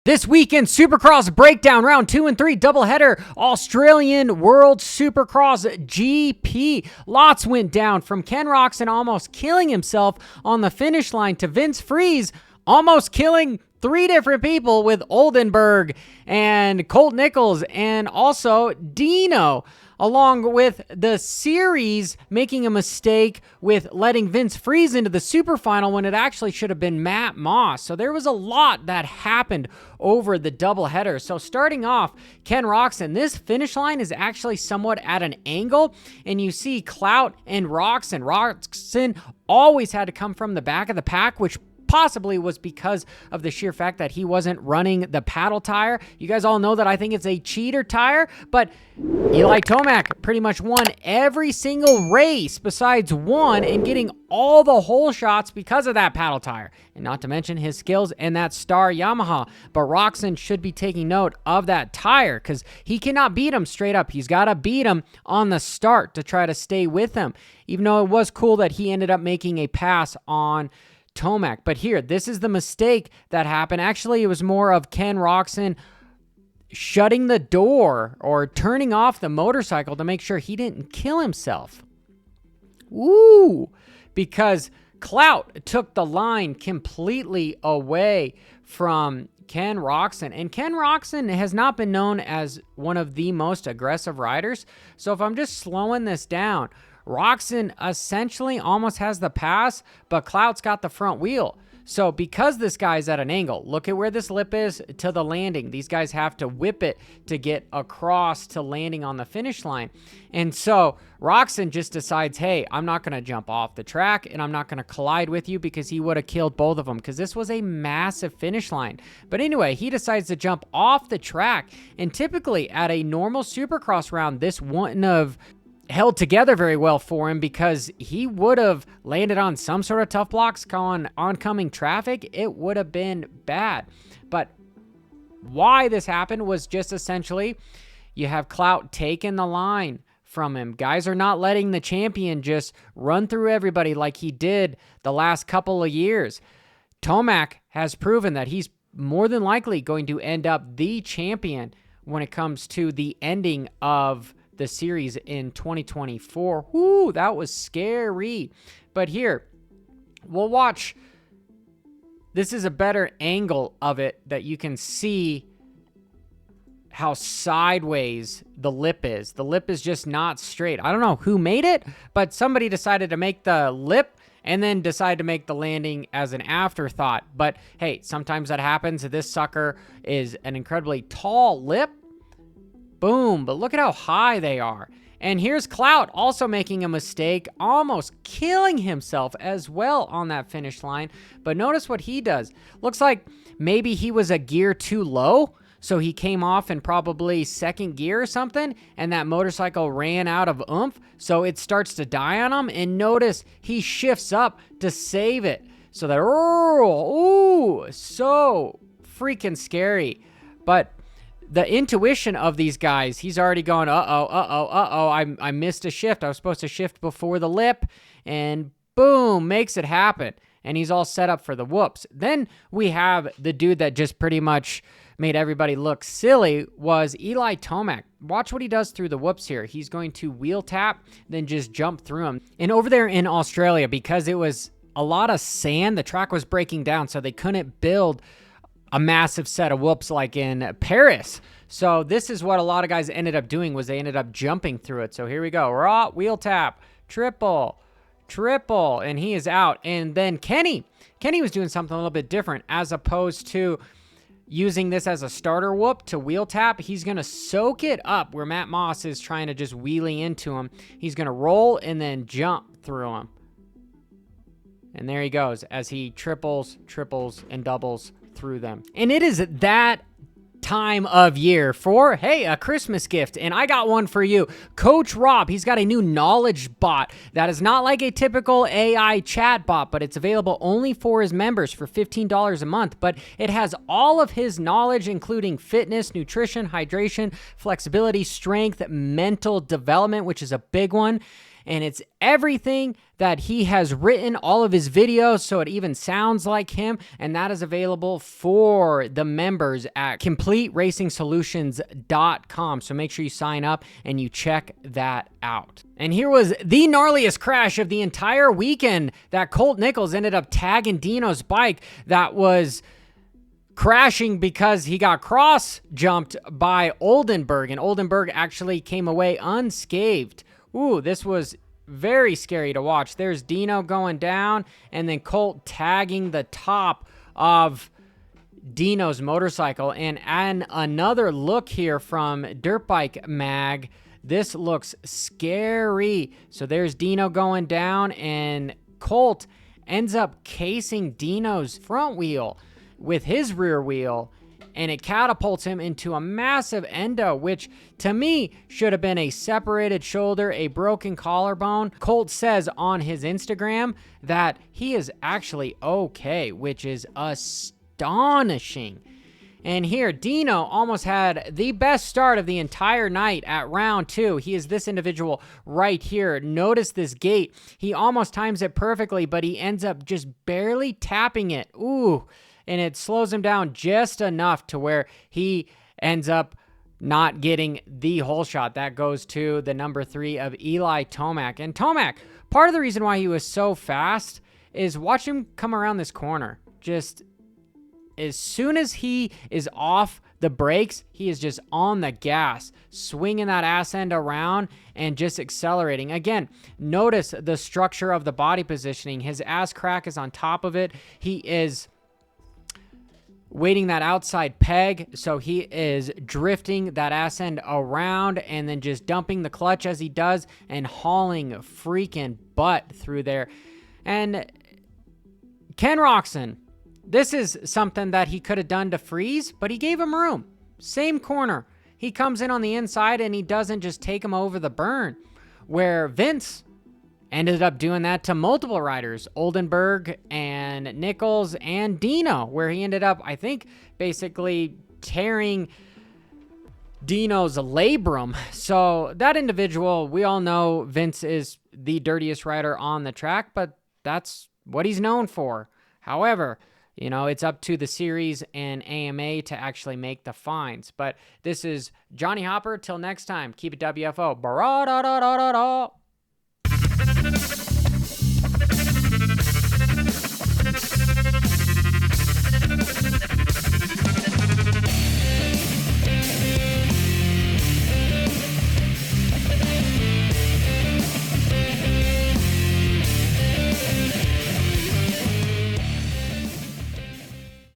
This weekend, Supercross Breakdown, Round 2 and 3, doubleheader, Australian World Supercross GP. Lots went down, from Ken Roczen almost killing himself on the finish line to Vince Freeze almost killing 3 different people with Oldenburg and Colt Nichols and also Deano, along with the series making a mistake with letting Vince Freeze into the super final when it actually should have been Matt Moss. So there was a lot that happened over the doubleheader. So starting off, Ken Roczen, this finish line is actually somewhat at an angle, and you see Clout and Roczen. Roczen always had to come from the back of the pack, which possibly was because of the sheer fact that he wasn't running the paddle tire. You guys all know that I think it's a cheater tire, but Eli Tomac pretty much won every single race besides one and getting all the hole shots because of that paddle tire, and not to mention his skills and that star Yamaha. But Roczen should be taking note of that tire because he cannot beat him straight up. He's got to beat him on the start to try to stay with him, even though it was cool that he ended up making a pass on Tomac. But here, this is the mistake that happened. Actually, it was more of Ken Roczen shutting the door or turning off the motorcycle to make sure he didn't kill himself. Woo! Because Clout took the line completely away from Ken Roczen. And Ken Roczen has not been known as one of the most aggressive riders. So if I'm just slowing this down, Roczen essentially almost has the pass, but Clout's got the front wheel. So because this guy's at an angle, look at where this lip is to the landing. These guys have to whip it to get across to landing on the finish line. And so Roczen just decides, hey, I'm not going to jump off the track and I'm not going to collide with you, because he would have killed both of them because this was a massive finish line. But anyway, he decides to jump off the track. And typically at a normal Supercross round, this wouldn't have held together very well for him, because he would have landed on some sort of tough blocks on oncoming traffic. It would have been bad. But why this happened was just essentially you have Clout taking the line from him. Guys are not letting the champion just run through everybody like he did the last couple of years. Tomac has proven that he's more than likely going to end up the champion when it comes to the ending of the series in 2024. Whoo, that was scary. But here, we'll watch. This is a better angle of it that you can see how sideways the lip is. The lip is just not straight. I don't know who made it, but somebody decided to make the lip and then decided to make the landing as an afterthought. But hey, sometimes that happens. This sucker is an incredibly tall lip. Boom, but look at how high they are. And here's Clout also making a mistake, almost killing himself as well on that finish line. But notice what he does. Looks like maybe he was a gear too low, so he came off in probably second gear or something, and that motorcycle ran out of oomph, so it starts to die on him. And notice he shifts up to save it. So that, ooh, so freaking scary. But the intuition of these guys, he's already going, I missed a shift. I was supposed to shift before the lip, and boom, makes it happen. And he's all set up for the whoops. Then we have the dude that just pretty much made everybody look silly, was Eli Tomac. Watch what he does through the whoops here. He's going to wheel tap, then just jump through him. And over there in Australia, because it was a lot of sand, the track was breaking down, so they couldn't build a massive set of whoops like in Paris. So this is what a lot of guys ended up doing, was they ended up jumping through it. So here we go. Raw, wheel tap, triple, and he is out. And then Kenny was doing something a little bit different. As opposed to using this as a starter whoop to wheel tap, he's going to soak it up where Matt Moss is trying to just wheelie into him. He's going to roll and then jump through him. And there he goes as he triples, and doubles through them. And it is that time of year for, hey, a Christmas gift, and I got one for you. Coach Rob, he's got a new knowledge bot that is not like a typical AI chat bot, but it's available only for his members for $15 a month. But it has all of his knowledge, including fitness, nutrition, hydration, flexibility, strength, mental development, which is a big one. And it's everything that he has written all of his videos so it even sounds like him, and that is available for the members at CompleteRacingSolutions.com. So make sure you sign up and you check that out. And here was the gnarliest crash of the entire weekend, that Colt Nichols ended up tagging Deano's bike that was crashing because he got cross-jumped by Oldenburg, and Oldenburg actually came away unscathed. Ooh, this was very scary to watch. There's Deano going down, and then Colt tagging the top of Deano's motorcycle. And another look here from Dirt Bike Mag. This looks scary. So there's Deano going down, and Colt ends up casing Deano's front wheel with his rear wheel, and it catapults him into a massive endo, which to me should have been a separated shoulder, a broken collarbone. Colt says on his Instagram that he is actually okay, which is astonishing. And here, Deano almost had the best start of the entire night at round 2. He is this individual right here. Notice this gate. He almost times it perfectly, but he ends up just barely tapping it. Ooh. And it slows him down just enough to where he ends up not getting the whole shot. That goes to the number 3 of Eli Tomac. And Tomac, part of the reason why he was so fast is watch him come around this corner. Just as soon as he is off the brakes, he is just on the gas, swinging that ass end around and just accelerating. Again, notice the structure of the body positioning. His ass crack is on top of it. He is waiting that outside peg, so he is drifting that ass end around and then just dumping the clutch as he does and hauling freaking butt through there. And Ken Roczen, this is something that he could have done to Freeze, but he gave him room. Same corner. He comes in on the inside and he doesn't just take him over the burn, where Vince ended up doing that to multiple riders, Oldenburg and Nichols and Deano, where he ended up, I think, basically tearing Deano's labrum. So that individual, we all know Vince is the dirtiest rider on the track, but that's what he's known for. However, you know, it's up to the series and AMA to actually make the fines. But this is Johnny Hopper. Till next time, keep it WFO. Ba-ra-da-da-da-da-da.